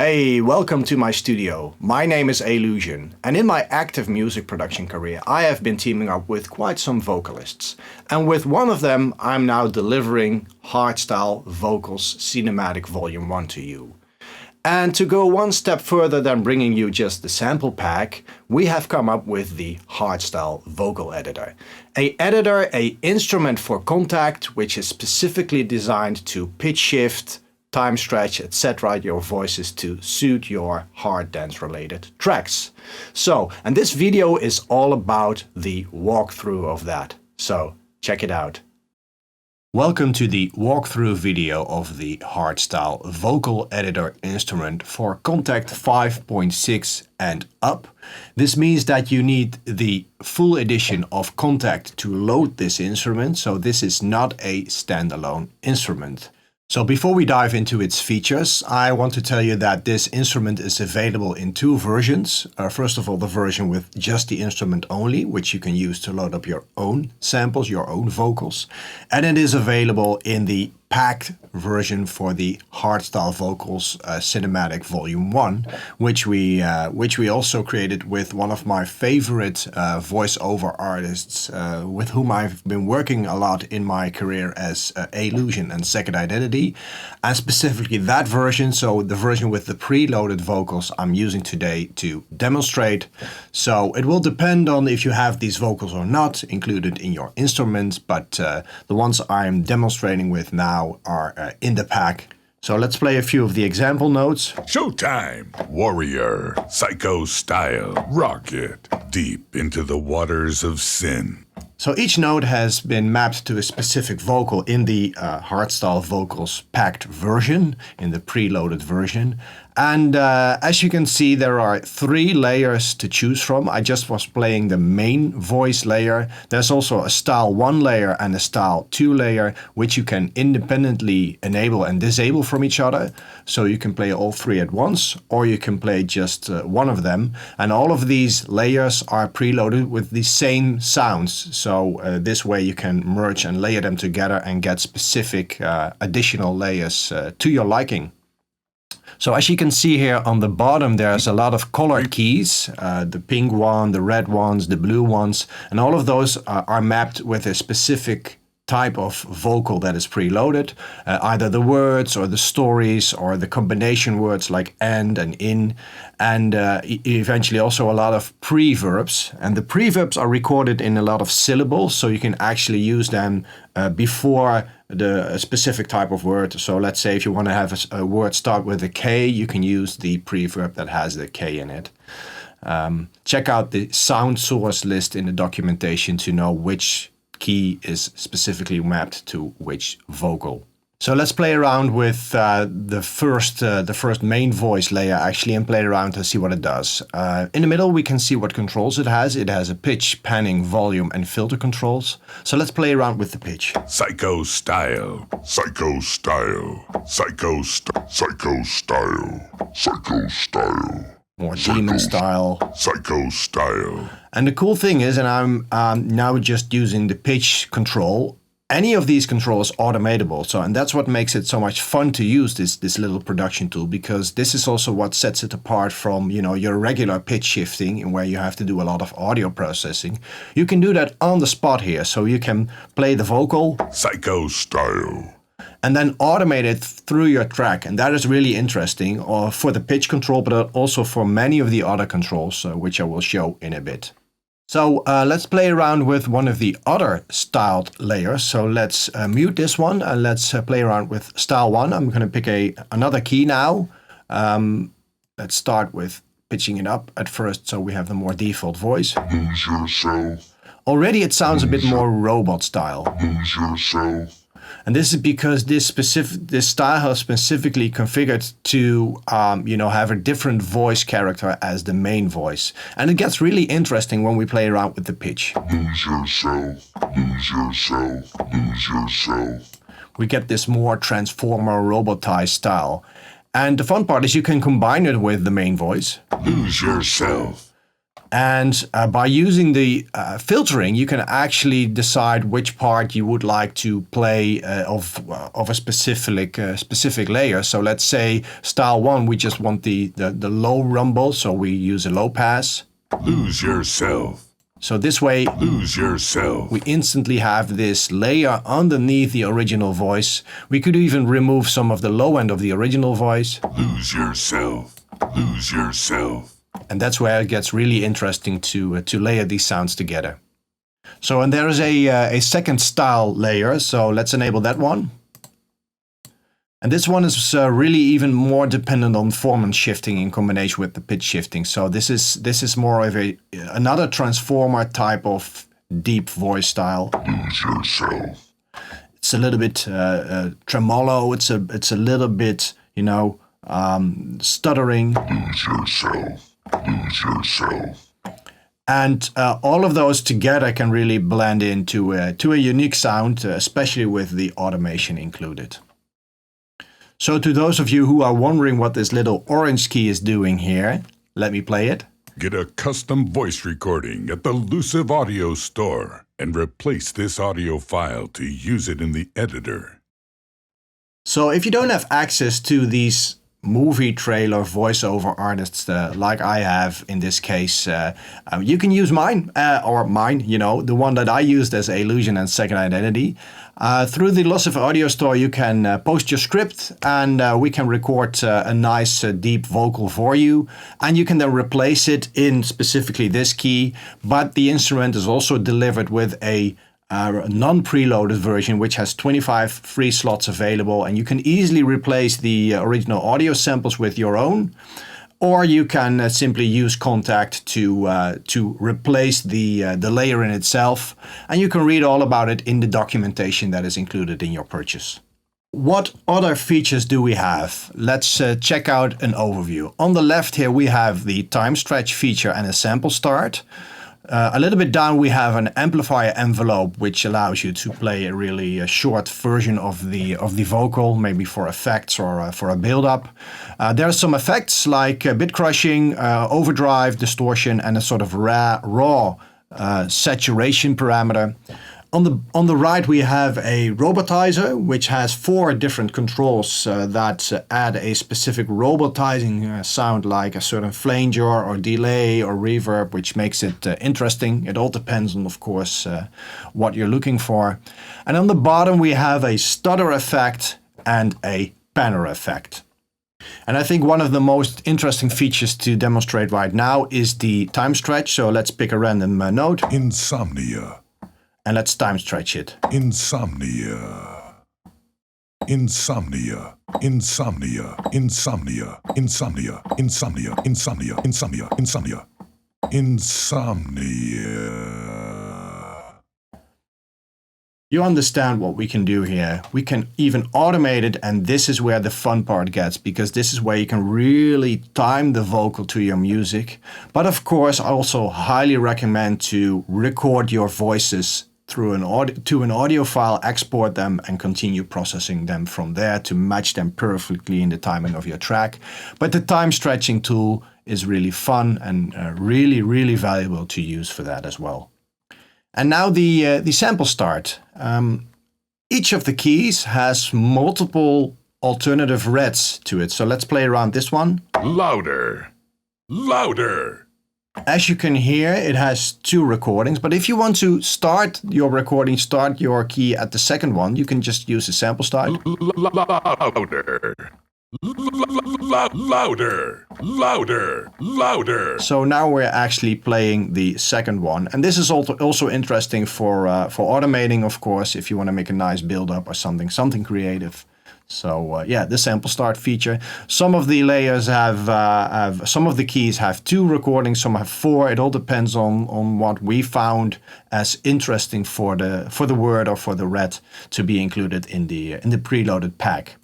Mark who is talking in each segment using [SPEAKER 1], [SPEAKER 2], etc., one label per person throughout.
[SPEAKER 1] Hey, welcome to my studio. My name is A-lusion, and in my active music production career I have been teaming up with quite some vocalists. And with one of them I'm now delivering Hardstyle Vocals Cinematic Vol1 to you. And to go one step further than bringing you just the sample pack, we have come up with the Hardstyle Vocal Editor. An instrument for Kontakt, which is specifically designed to pitch shift, time stretch, etc. your voices to suit your hard dance related tracks. And this video is all about the walkthrough of that. So check it out. Welcome to the walkthrough video of the Hardstyle Vocal Editor instrument for Kontakt 5.6 and up. This means that you need the full edition of Kontakt to load this instrument, so this is not a standalone instrument. So before we dive into its features, I want to tell you that this instrument is available in two versions. First of all, the version with just the instrument only, which you can use to load up your own samples, your own vocals. And it is available in the packed version for the Hardstyle Vocals Cinematic Vol1, which we also created with one of my favorite voiceover artists with whom I've been working a lot in my career as A-lusion and Second Identity, and specifically that version, so the version with the preloaded vocals I'm using today to demonstrate. So it will depend on if you have these vocals or not included in your instrument, but the ones I'm demonstrating with now are in the pack. So let's play a few of the example notes.
[SPEAKER 2] Showtime! Warrior, psycho style, rocket, deep into the waters of sin.
[SPEAKER 1] So each note has been mapped to a specific vocal in the Hardstyle Vocals packed version, in the preloaded version. And as you can see, there are 3 layers to choose from. I just was playing the main voice layer. There's also a style 1 layer and a style 2 layer, which you can independently enable and disable from each other. So you can play all 3 at once, or you can play just one of them. And all of these layers are preloaded with the same sounds. So this way you can merge and layer them together and get specific additional layers to your liking. So as you can see here on the bottom, there's a lot of colored keys, the pink one, the red ones, the blue ones, and all of those are mapped with a specific type of vocal that is preloaded, either the words or the stories or the combination words like and in, and eventually also a lot of preverbs. And the preverbs are recorded in a lot of syllables, so you can actually use them before the specific type of word. So let's say if you want to have a word start with a K, you can use the preverb that has the K in it. Check out the sound source list in the documentation to know which key is specifically mapped to which vocal. So let's play around with the first main voice layer actually, and play around to see what it does. In the middle we can see what controls it has. It has a pitch, panning, volume and filter controls. So let's play around with the pitch.
[SPEAKER 2] Psycho style, psycho style, psycho style, psycho style, psycho style.
[SPEAKER 1] More demon style.
[SPEAKER 2] Psycho style.
[SPEAKER 1] And the cool thing is, and I'm now just using the pitch control, any of these controls automatable. And that's what makes it so much fun to use this little production tool, because this is also what sets it apart from, you know, your regular pitch shifting where you have to do a lot of audio processing. You can do that on the spot here. So you can play the vocal.
[SPEAKER 2] Psycho style.
[SPEAKER 1] And then automate it through your track. And that is really interesting for the pitch control, but also for many of the other controls, which I will show in a bit. So let's play around with one of the other styled layers. So let's mute this one and let's play around with style 1. I'm going to pick another key now. Let's start with pitching it up at first so we have the more default voice.
[SPEAKER 2] Lose yourself.
[SPEAKER 1] Already it sounds a bit more robot style.
[SPEAKER 2] Lose yourself.
[SPEAKER 1] And this is because this style is specifically configured to, have a different voice character as the main voice. And it gets really interesting when we play around with the pitch.
[SPEAKER 2] Lose yourself, lose yourself, lose yourself.
[SPEAKER 1] We get this more transformer robotized style. And the fun part is you can combine it with the main voice.
[SPEAKER 2] Lose yourself.
[SPEAKER 1] And by using the filtering, you can actually decide which part you would like to play of a specific layer. So let's say style 1, we just want the low rumble, so we use a low pass.
[SPEAKER 2] Lose yourself.
[SPEAKER 1] So this way,
[SPEAKER 2] Lose yourself.
[SPEAKER 1] we instantly have this layer underneath the original voice. We could even remove some of the low end of the original voice.
[SPEAKER 2] Lose yourself. Lose yourself.
[SPEAKER 1] And that's where it gets really interesting to layer these sounds together. So, and there is a second style layer. So let's enable that one. And this one is really even more dependent on formant shifting in combination with the pitch shifting. So this is more of another transformer type of deep voice style.
[SPEAKER 2] Lose yourself.
[SPEAKER 1] It's a little bit tremolo. It's a little bit, you know, stuttering.
[SPEAKER 2] Lose yourself. Lose yourself.
[SPEAKER 1] And all of those together can really blend into a unique sound, especially with the automation included. So to those of you who are wondering what this little orange key is doing here, let me play it.
[SPEAKER 2] Get a custom voice recording at the LUS Audio Store and replace this audio file to use it in the editor.
[SPEAKER 1] So if you don't have access to these movie trailer voiceover artists like I have in this case, you can use mine, you know, the one that I used as A-lusion and Second Identity. Through the LUS Audio Store, you can post your script and we can record a nice deep vocal for you. And you can then replace it in specifically this key. But the instrument is also delivered with a non-preloaded version, which has 25 free slots available, and you can easily replace the original audio samples with your own, or you can simply use Kontakt to replace the layer in itself, and you can read all about it in the documentation that is included in your purchase. What other features do we have? Let's check out an overview. On the left here we have the time stretch feature and a sample start. A little bit down we have an amplifier envelope, which allows you to play a really short version of the vocal, maybe for effects or for a build-up. There are some effects like Bitcrushing, overdrive, distortion, and a sort of raw saturation parameter. On the right we have a Robotizer, which has 4 different controls that add a specific robotizing sound, like a certain flanger or delay or reverb, which makes it interesting. It all depends on, of course, what you're looking for. And on the bottom we have a stutter effect and a panner effect. And I think one of the most interesting features to demonstrate right now is the time stretch. So let's pick a random note.
[SPEAKER 2] Insomnia.
[SPEAKER 1] And let's time stretch it.
[SPEAKER 2] Insomnia. Insomnia. Insomnia. Insomnia. Insomnia. Insomnia. Insomnia. Insomnia. Insomnia. Insomnia.
[SPEAKER 1] You understand what we can do here. We can even automate it, and this is where the fun part gets, because this is where you can really time the vocal to your music. But of course, I also highly recommend to record your voices through an audio file, export them, and continue processing them from there to match them perfectly in the timing of your track. But the time stretching tool is really fun and really, really valuable to use for that as well. And now the sample start. Each of the keys has multiple alternative reds to it. So let's play around this one.
[SPEAKER 2] Louder. Louder.
[SPEAKER 1] As you can hear, it has 2 recordings, but if you want to start your recording, start your key at the second one, you can just use the sample start.
[SPEAKER 2] Louder. Louder. Louder. Louder.
[SPEAKER 1] So now we're actually playing the second one. And this is also interesting for automating, of course, if you want to make a nice build-up or something creative. So yeah, the sample start feature. Some of the layers have some of the keys have 2 recordings, some have 4. It all depends on what we found as interesting for the word or for the red to be included in the preloaded pack.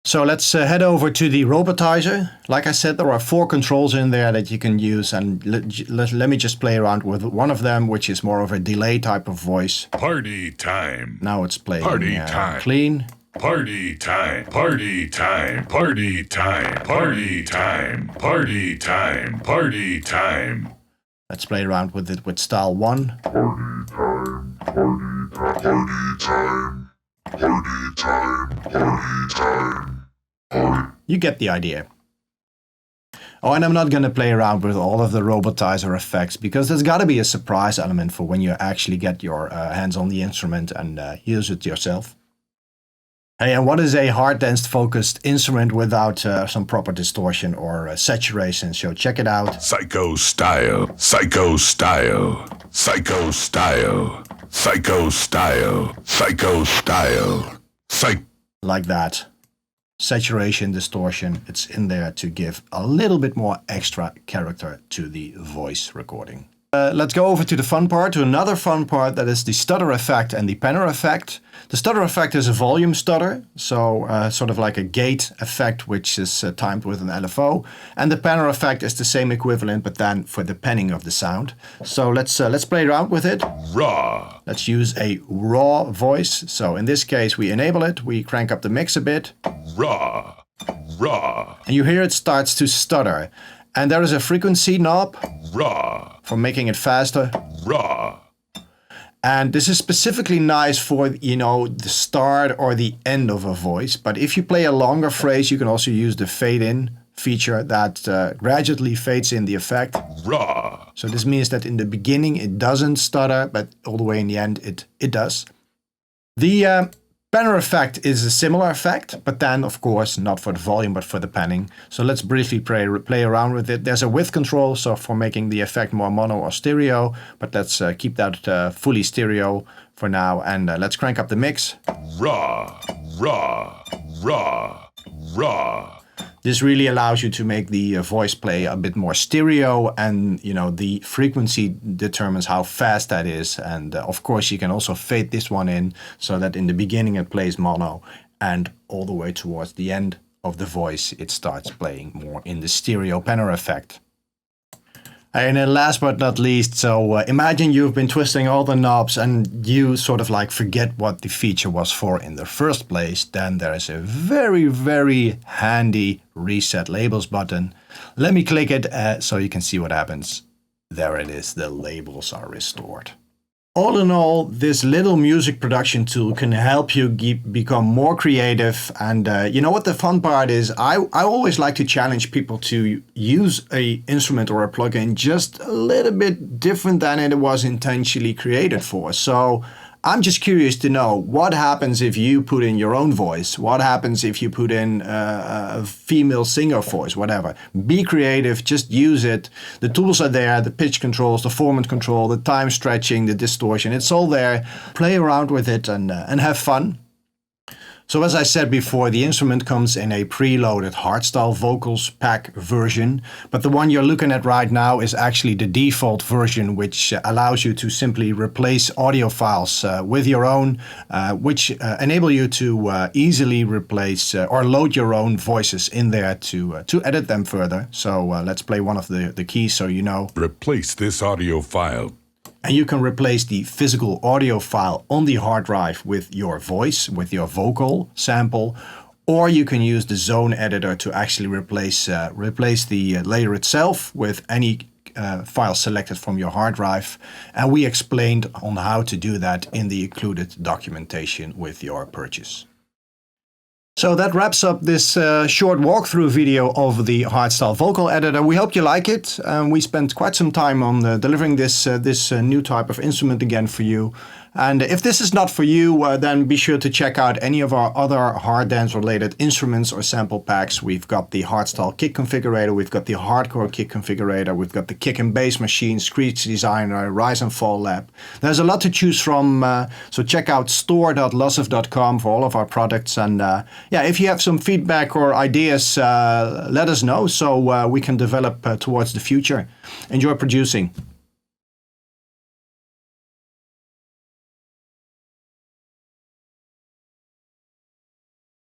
[SPEAKER 1] So let's head over to the Robotizer. Like I said, there are 4 controls in there that you can use, and let me just play around with one of them, which is more of a delay type of voice.
[SPEAKER 2] Party time.
[SPEAKER 1] Now it's playing
[SPEAKER 2] Party time.
[SPEAKER 1] Clean.
[SPEAKER 2] Party time, party time, party time, party time, party time, party time.
[SPEAKER 1] Let's play around with it with style 1. You get the idea. Oh, and I'm not going to play around with all of the Robotizer effects because there's got to be a surprise element for when you actually get your hands on the instrument and use it yourself. Hey, and what is a hard dance focused instrument without some proper distortion or saturation? So check it out.
[SPEAKER 2] Psycho style, psycho style, psycho style, psycho style, psycho style,
[SPEAKER 1] like that. Saturation, distortion, it's in there to give a little bit more extra character to the voice recording. Let's go over to the fun part, to another fun part, that is the stutter effect and the panner effect. The stutter effect is a volume stutter, so sort of like a gate effect, which is timed with an LFO. And the panner effect is the same equivalent, but then for the panning of the sound. So let's play around with it.
[SPEAKER 2] raw,
[SPEAKER 1] Let's use a raw voice. So in this case, we enable it, we crank up the mix a bit.
[SPEAKER 2] raw, raw,
[SPEAKER 1] And you hear it starts to stutter. And there is a frequency knob
[SPEAKER 2] raw,
[SPEAKER 1] for making it faster.
[SPEAKER 2] raw,
[SPEAKER 1] And this is specifically nice for, you know, the start or the end of a voice. But if you play a longer phrase, you can also use the fade in feature that gradually fades in the effect.
[SPEAKER 2] raw,
[SPEAKER 1] So this means that in the beginning it doesn't stutter, but all the way in the end it does. The panner effect is a similar effect, but then of course not for the volume but for the panning. So let's briefly play around with it. There's a width control, so for making the effect more mono or stereo, but let's keep that fully stereo for now, and let's crank up the mix.
[SPEAKER 2] raw, raw, raw, raw.
[SPEAKER 1] This really allows you to make the voice play a bit more stereo, and you know, the frequency determines how fast that is. And of course you can also fade this one in so that in the beginning it plays mono, and all the way towards the end of the voice it starts playing more in the stereo panner effect. And then last but not least, so imagine you've been twisting all the knobs and you sort of like forget what the feature was for in the first place. Then there is a very, very handy reset labels button. Let me click it so you can see what happens. There it is, the labels are restored. All in all, this little music production tool can help you become more creative. And you know what the fun part is? I always like to challenge people to use an instrument or a plugin just a little bit different than it was intentionally created for. So I'm just curious to know what happens if you put in your own voice. What happens if you put in a female singer voice, whatever. Be creative, just use it. The tools are there, the pitch controls, the formant control, the time stretching, the distortion. It's all there. Play around with it and have fun. So as I said before, the instrument comes in a preloaded Hardstyle Vocals pack version, but the one you're looking at right now is actually the default version, which allows you to simply replace audio files with your own, which enable you to easily replace or load your own voices in there to edit them further. So let's play one of the keys so you know.
[SPEAKER 2] Replace this audio file.
[SPEAKER 1] And you can replace the physical audio file on the hard drive with your voice, with your vocal sample, or you can use the zone editor to actually replace the layer itself with any file selected from your hard drive. And we explained on how to do that in the included documentation with your purchase. So that wraps up this short walkthrough video of the Hardstyle Vocal Editor. We hope you like it. We spent quite some time on delivering this new type of instrument again for you. And if this is not for you, then be sure to check out any of our other hard dance related instruments or sample packs. We've got the Hardstyle Kick Configurator, we've got the Hardcore Kick Configurator, we've got the Kick and Bass Machine, Screech Designer, Rise and Fall Lab. There's a lot to choose from, so check out store.lusive.com for all of our products. And yeah, if you have some feedback or ideas, let us know so we can develop towards the future. Enjoy producing.